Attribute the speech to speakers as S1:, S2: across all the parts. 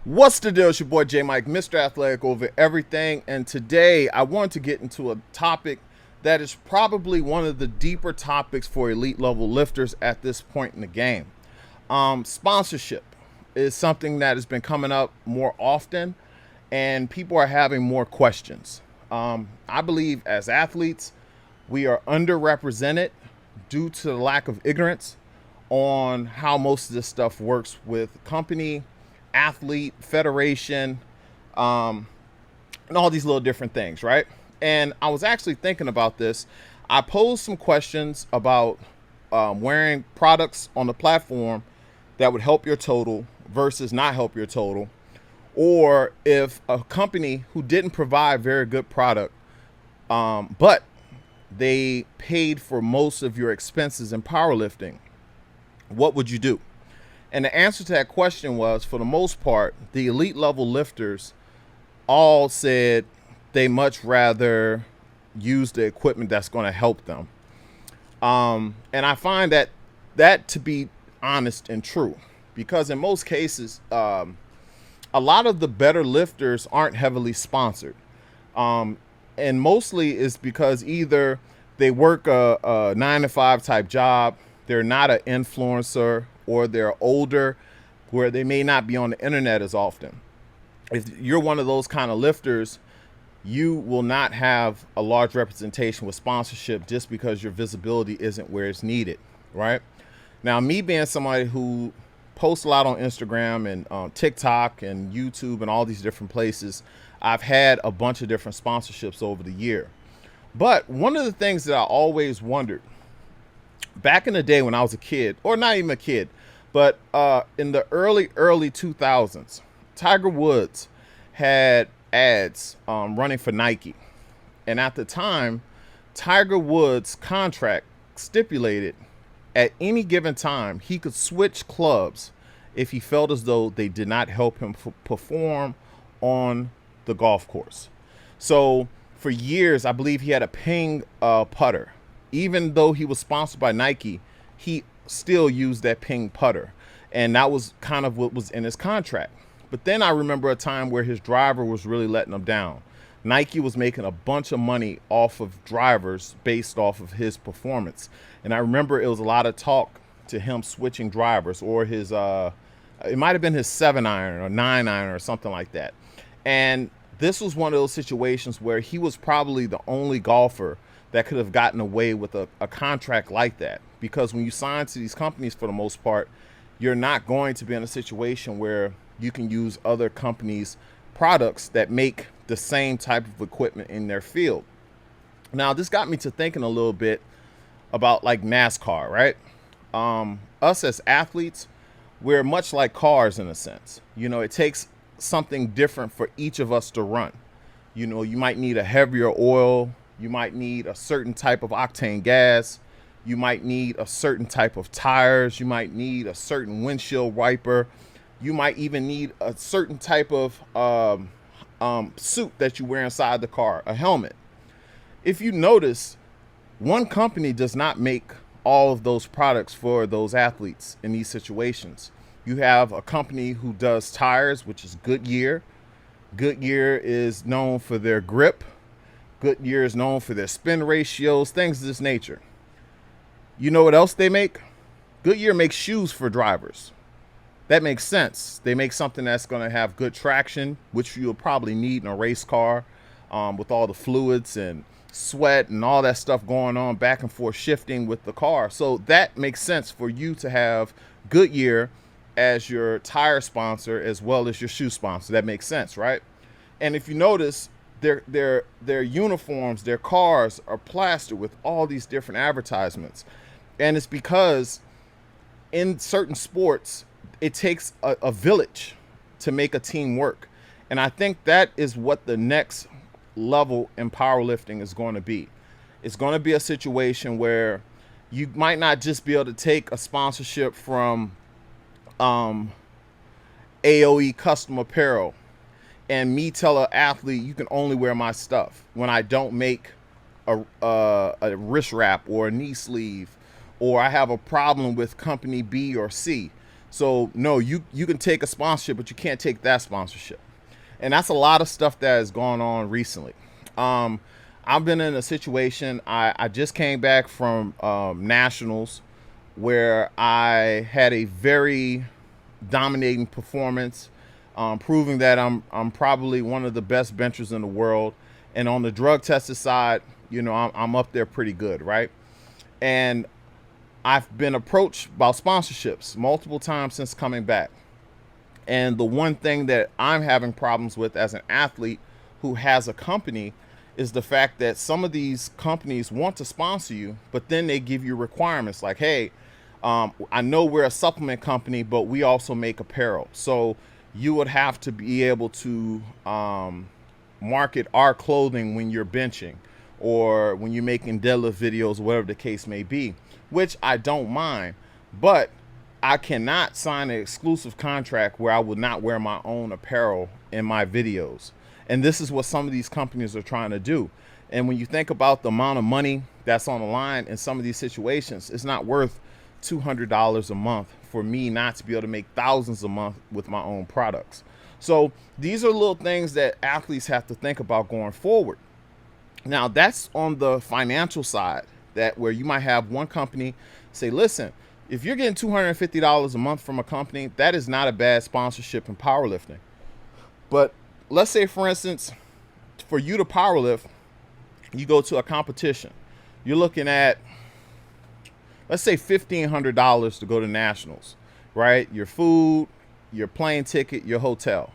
S1: What's the deal? It's your boy J Mike, Mr. Athletic over everything. And today I want to get into a topic that is probably one of the deeper topics for elite level lifters at this point in the game. Sponsorship is something that has been coming up more often, and people are having more questions. I believe as athletes, we are underrepresented due to the lack of ignorance on how most of this stuff works with company, athlete, federation, and all these little different things, right? And I was actually thinking about this. I posed some questions about wearing products on the platform that would help your total versus not help your total, or if a company who didn't provide very good product, but they paid for most of your expenses in powerlifting, what would you do? And the answer to that question was, for the most part, the elite level lifters all said they much rather use the equipment that's going to help them. And I find that to be honest and true, because in most cases, a lot of the better lifters aren't heavily sponsored. And mostly is because either they work a 9 to 5 type job, they're not an influencer, or they're older where they may not be on the internet as often. If you're one of those kind of lifters, you will not have a large representation with sponsorship just because your visibility isn't where it's needed, right? Now, me being somebody who posts a lot on Instagram and TikTok and YouTube and all these different places, I've had a bunch of different sponsorships over the year. But one of the things that I always wondered back in the day when I was a kid, or not even a kid, but in the early 2000s, Tiger Woods had ads running for Nike. And at the time, Tiger Woods' contract stipulated at any given time he could switch clubs if he felt as though they did not help him perform on the golf course. So for years, I believe he had a Ping putter. Even though he was sponsored by Nike, he still used that Ping putter. And that was kind of what was in his contract. But then I remember a time where his driver was really letting him down. Nike was making a bunch of money off of drivers based off of his performance. And I remember it was a lot of talk to him switching drivers, or his, it might have been his 7-iron or 9-iron or something like that. And this was one of those situations where he was probably the only golfer that could have gotten away with a contract like that. Because when you sign to these companies, for the most part, you're not going to be in a situation where you can use other companies' products that make the same type of equipment in their field. Now, this got me to thinking a little bit about like NASCAR, right? Us as athletes, we're much like cars in a sense. You know, it takes something different for each of us to run. You know, you might need a heavier oil. You might need a certain type of octane gas. You might need a certain type of tires. You might need a certain windshield wiper. You might even need a certain type of suit that you wear inside the car, a helmet. If you notice, one company does not make all of those products for those athletes in these situations. You have a company who does tires, which is Goodyear. Goodyear is known for their grip. Goodyear is known for their spin ratios, things of this nature. You know what else they make? Goodyear makes shoes for drivers. That makes sense. They make something that's going to have good traction, which you'll probably need in a race car, with all the fluids and sweat and all that stuff going on, back and forth shifting with the car. So that makes sense for you to have Goodyear as your tire sponsor as well as your shoe sponsor. That makes sense, right? And if you notice, their uniforms, their cars are plastered with all these different advertisements. And it's because in certain sports, it takes a village to make a team work. And I think that is what the next level in powerlifting is going to be. It's going to be a situation where you might not just be able to take a sponsorship from AOE Custom Apparel and me tell an athlete you can only wear my stuff when I don't make a wrist wrap or a knee sleeve, or I have a problem with company B or C. So no, you can take a sponsorship, but you can't take that sponsorship. And that's a lot of stuff that has gone on recently. I've been in a situation. I just came back from nationals, where I had a very dominating performance, proving that I'm probably one of the best benchers in the world. And on the drug tested side, I'm up there pretty good, right? And I've been approached about sponsorships multiple times since coming back. And the one thing that I'm having problems with as an athlete who has a company is the fact that some of these companies want to sponsor you, but then they give you requirements like, hey, I know we're a supplement company, but we also make apparel. So you would have to be able to market our clothing when you're benching or when you're making deadlift videos, whatever the case may be, which I don't mind. But I cannot sign an exclusive contract where I would not wear my own apparel in my videos. And this is what some of these companies are trying to do. And when you think about the amount of money that's on the line in some of these situations, it's not worth $200 a month for me not to be able to make thousands a month with my own products. So these are little things that athletes have to think about going forward. Now, that's on the financial side, that where you might have one company say, listen, if you're getting $250 a month from a company, that is not a bad sponsorship in powerlifting. But let's say, for instance, for you to powerlift, you go to a competition. You're looking at, let's say, $1,500 to go to nationals, right? Your food, your plane ticket, your hotel.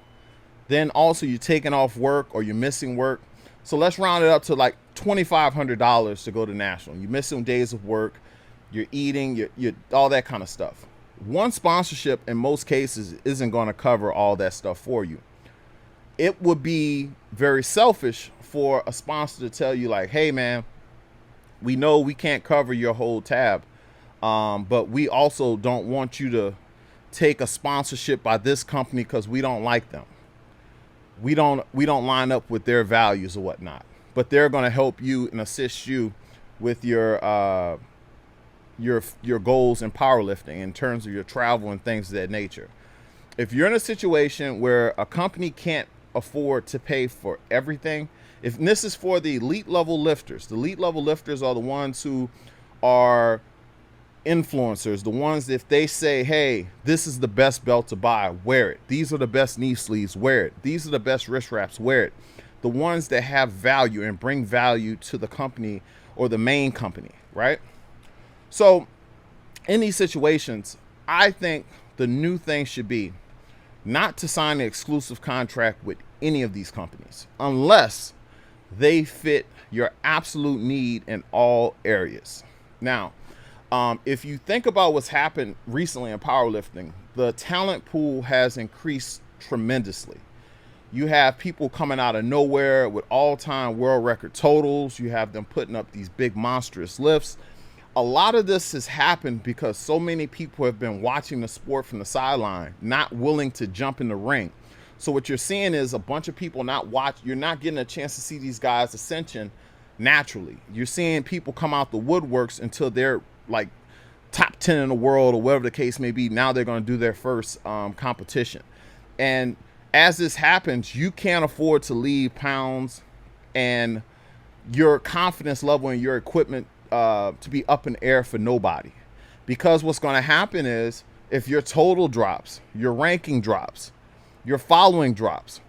S1: Then also you're taking off work or you're missing work. So let's round it up to like $2,500 to go to national. You're missing days of work, you're eating, you're all that kind of stuff. One sponsorship in most cases isn't going to cover all that stuff for you. It would be very selfish for a sponsor to tell you like, hey man, we know we can't cover your whole tab, but we also don't want you to take a sponsorship by this company because we don't like them. We don't line up with their values or whatnot, but they're going to help you and assist you with your goals in powerlifting in terms of your travel and things of that nature. If you're in a situation where a company can't afford to pay for everything, and this is for the elite level lifters. The elite level lifters are the ones who are influencers, the ones that if they say, hey, this is the best belt to buy, wear it. These are the best knee sleeves, wear it. These are the best wrist wraps, wear it. The ones that have value and bring value to the company or the main company, right? So in these situations, I think the new thing should be not to sign an exclusive contract with any of these companies unless they fit your absolute need in all areas. Now, if you think about what's happened recently in powerlifting, the talent pool has increased tremendously. You have people coming out of nowhere with all-time world record totals. You have them putting up these big monstrous lifts. A lot of this has happened because so many people have been watching the sport from the sideline, not willing to jump in the ring. So what you're seeing is a bunch of people you're not getting a chance to see these guys' ascension naturally. You're seeing people come out the woodworks until they're like top 10 in the world or whatever the case may be. Now they're going to do their first competition. And as this happens, you can't afford to leave pounds and your confidence level and your equipment to be up in the air for nobody. Because what's going to happen is if your total drops, your ranking drops, your following drops,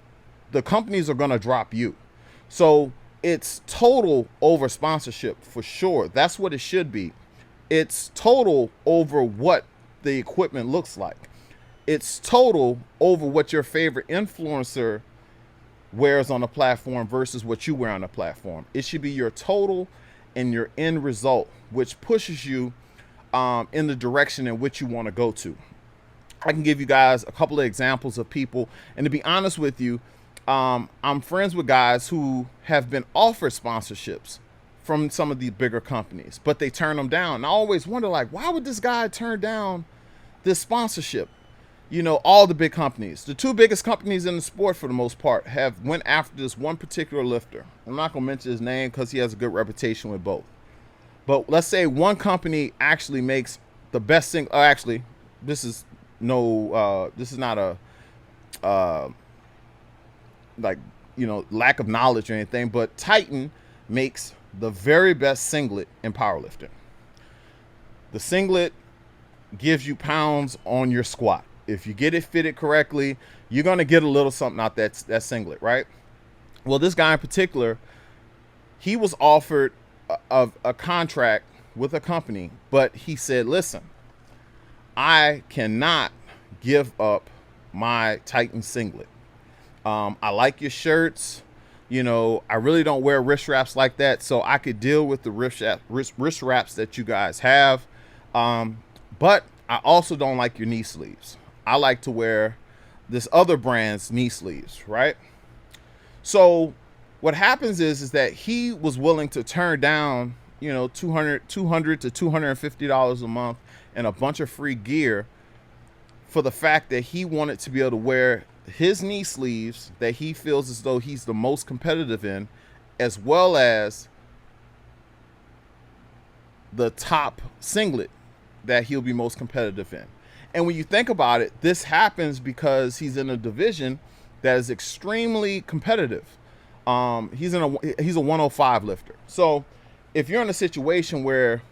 S1: the companies are going to drop you. So it's total over sponsorship for sure. That's what it should be. It's total over what the equipment looks like. It's total over what your favorite influencer wears on the platform versus what you wear on the platform. It should be your total and your end result, which pushes you in the direction in which you want to go to. I can give you guys a couple of examples of people. And to be honest with you, I'm friends with guys who have been offered sponsorships from some of these bigger companies, but they turn them down. And I always wonder, like, why would this guy turn down this sponsorship? You know, all the big companies, the two biggest companies in the sport for the most part, have went after this one particular lifter. I'm not going to mention his name because he has a good reputation with both. But let's say one company actually makes the best thing. Actually, this is this is not a uh, like, lack of knowledge or anything, but Titan makes the very best singlet in powerlifting. The singlet gives you pounds on your squat. If you get it fitted correctly, you're going to get a little something out that singlet, right? Well, this guy in particular, he was offered a contract with a company, but he said, listen, I cannot give up my Titan singlet. I like your shirts. I really don't wear wrist wraps like that, so I could deal with the wrist wraps that you guys have. But I also don't like your knee sleeves. I like to wear this other brand's knee sleeves, right? So what happens is that he was willing to turn down, $200 to $250 a month and a bunch of free gear for the fact that he wanted to be able to wear his knee sleeves that he feels as though he's the most competitive in, as well as the top singlet that he'll be most competitive in. And when you think about it, this happens because he's in a division that is extremely competitive. He's a 105 lifter. So if you're in a situation where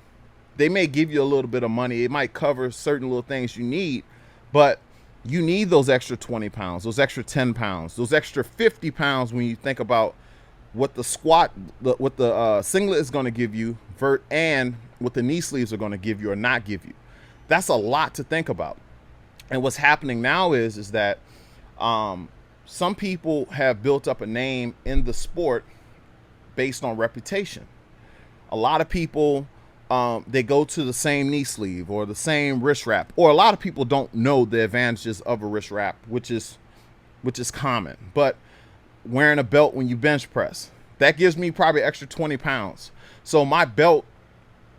S1: they may give you a little bit of money, it might cover certain little things you need, but you need those extra 20 pounds, those extra 10 pounds, those extra 50 pounds when you think about what the singlet is going to give you and what the knee sleeves are going to give you or not give you. That's a lot to think about. And what's happening now is that some people have built up a name in the sport based on reputation. A lot of people, they go to the same knee sleeve or the same wrist wrap, or a lot of people don't know the advantages of a wrist wrap, which is common. But wearing a belt when you bench press, that gives me probably extra 20 pounds. So my belt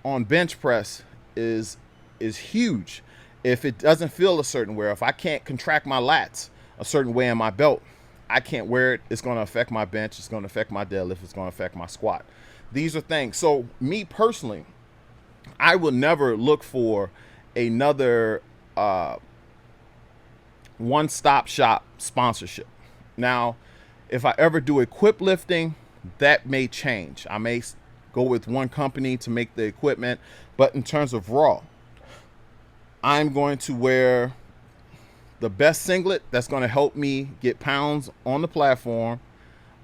S1: on bench press is huge. If it doesn't feel a certain way, if I can't contract my lats a certain way in my belt, I can't wear it. It's going to affect my bench. It's going to affect my deadlift. It's going to affect my squat. These are things. So me personally, I will never look for another one-stop shop sponsorship. Now, if I ever do equip lifting, that may change. I may go with one company to make the equipment, but in terms of raw, I'm going to wear the best singlet that's going to help me get pounds on the platform.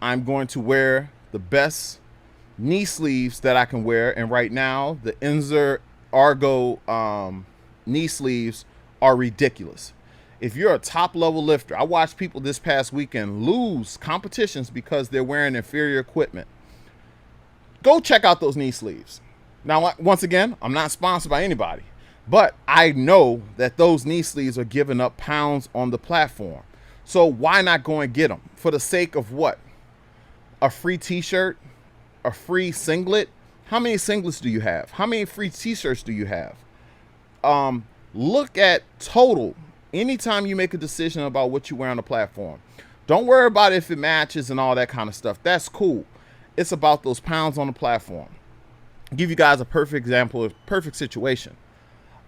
S1: I'm going to wear the best knee sleeves that I can wear, and right now the Inzer Argo knee sleeves are ridiculous. If you're a top level lifter, I watched people this past weekend lose competitions because they're wearing inferior equipment. Go check out those knee sleeves. Now, once again, I'm not sponsored by anybody, but I know that those knee sleeves are giving up pounds on the platform. So why not go and get them? For the sake of what? A free t-shirt? A free singlet? How many singlets do you have? How many free t-shirts do you have? Look at total anytime you make a decision about what you wear on the platform. Don't worry about if it matches and all that kind of stuff. That's cool. It's about those pounds on the platform. I'll give you guys a perfect example of perfect situation.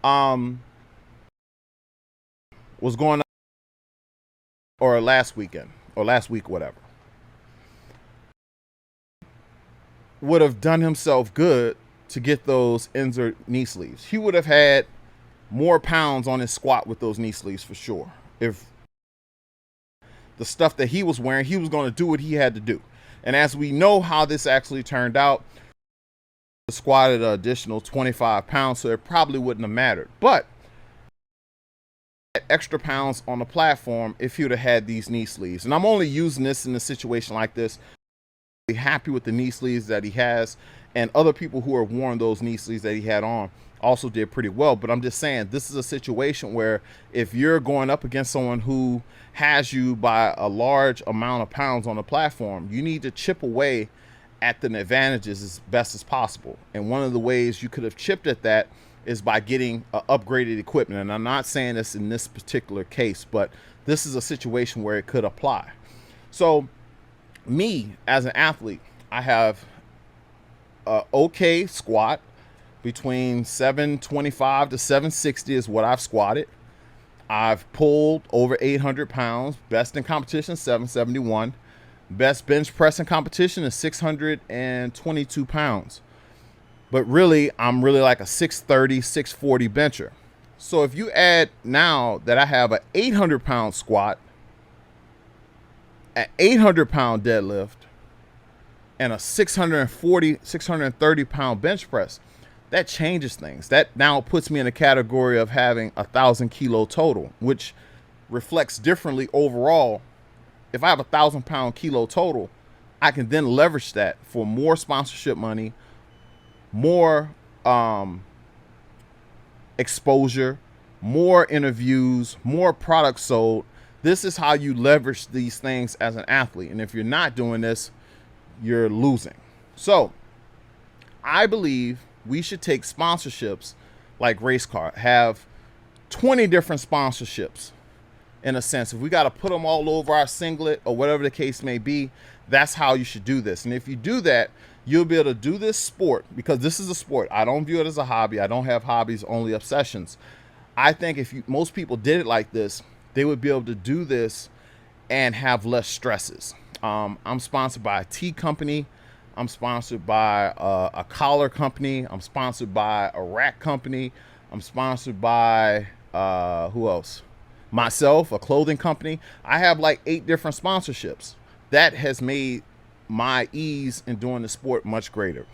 S1: Was going on or last weekend or last week, whatever. Would have done himself good to get those Inzer knee sleeves. He would have had more pounds on his squat with those knee sleeves for sure. If the stuff that he was wearing, he was going to do what he had to do. And as we know how this actually turned out, he squatted an additional 25 pounds, so it probably wouldn't have mattered. But extra pounds on the platform if he would have had these knee sleeves. And I'm only using this in a situation like this. Happy with the knee sleeves that he has, and other people who are worn those knee sleeves that he had on also did pretty well. But I'm just saying, this is a situation where if you're going up against someone who has you by a large amount of pounds on the platform, you need to chip away at the advantages as best as possible. And one of the ways you could have chipped at that is by getting upgraded equipment. And I'm not saying this in this particular case, but this is a situation where it could apply. So me as an athlete, I have a okay squat between 725 to 760 is what I've squatted. I've pulled over 800 pounds. Best in competition, 771. Best bench press in competition is 622 pounds. But really, I'm really like a 630, 640 bencher. So if you add now that I have an 800 pound squat, an 800 pound deadlift, and a 640, 630 pound bench press, that changes things. That now puts me in a category of having 1,000 kilo total, which reflects differently overall. If I have 1,000 pound kilo total, I can then leverage that for more sponsorship money, more exposure, more interviews, more products sold. This is how you leverage these things as an athlete. And if you're not doing this, you're losing. So I believe we should take sponsorships like race car, have 20 different sponsorships. In a sense, if we got to put them all over our singlet or whatever the case may be, that's how you should do this. And if you do that, you'll be able to do this sport, because this is a sport. I don't view it as a hobby. I don't have hobbies, only obsessions. I think if most people did it like this, they would be able to do this and have less stresses. I'm sponsored by a tea company. I'm sponsored by a collar company. I'm sponsored by a rack company. I'm sponsored by who else? Myself, a clothing company. I have like 8 different sponsorships. That has made my ease in doing the sport much greater.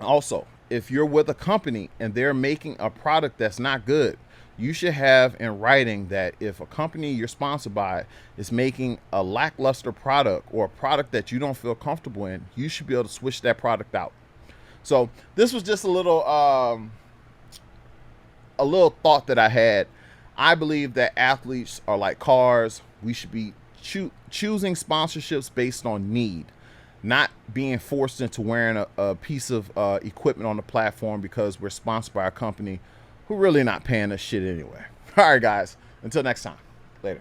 S1: Also, if you're with a company and they're making a product that's not good, you should have in writing that if a company you're sponsored by is making a lackluster product or a product that you don't feel comfortable in, you should be able to switch that product out. So this was just a little thought that I had. I believe that athletes are like cars. We should be choosing sponsorships based on need, not being forced into wearing a piece of equipment on the platform because we're sponsored by a company who really not paying us shit anyway. All right, guys. Until next time. Later.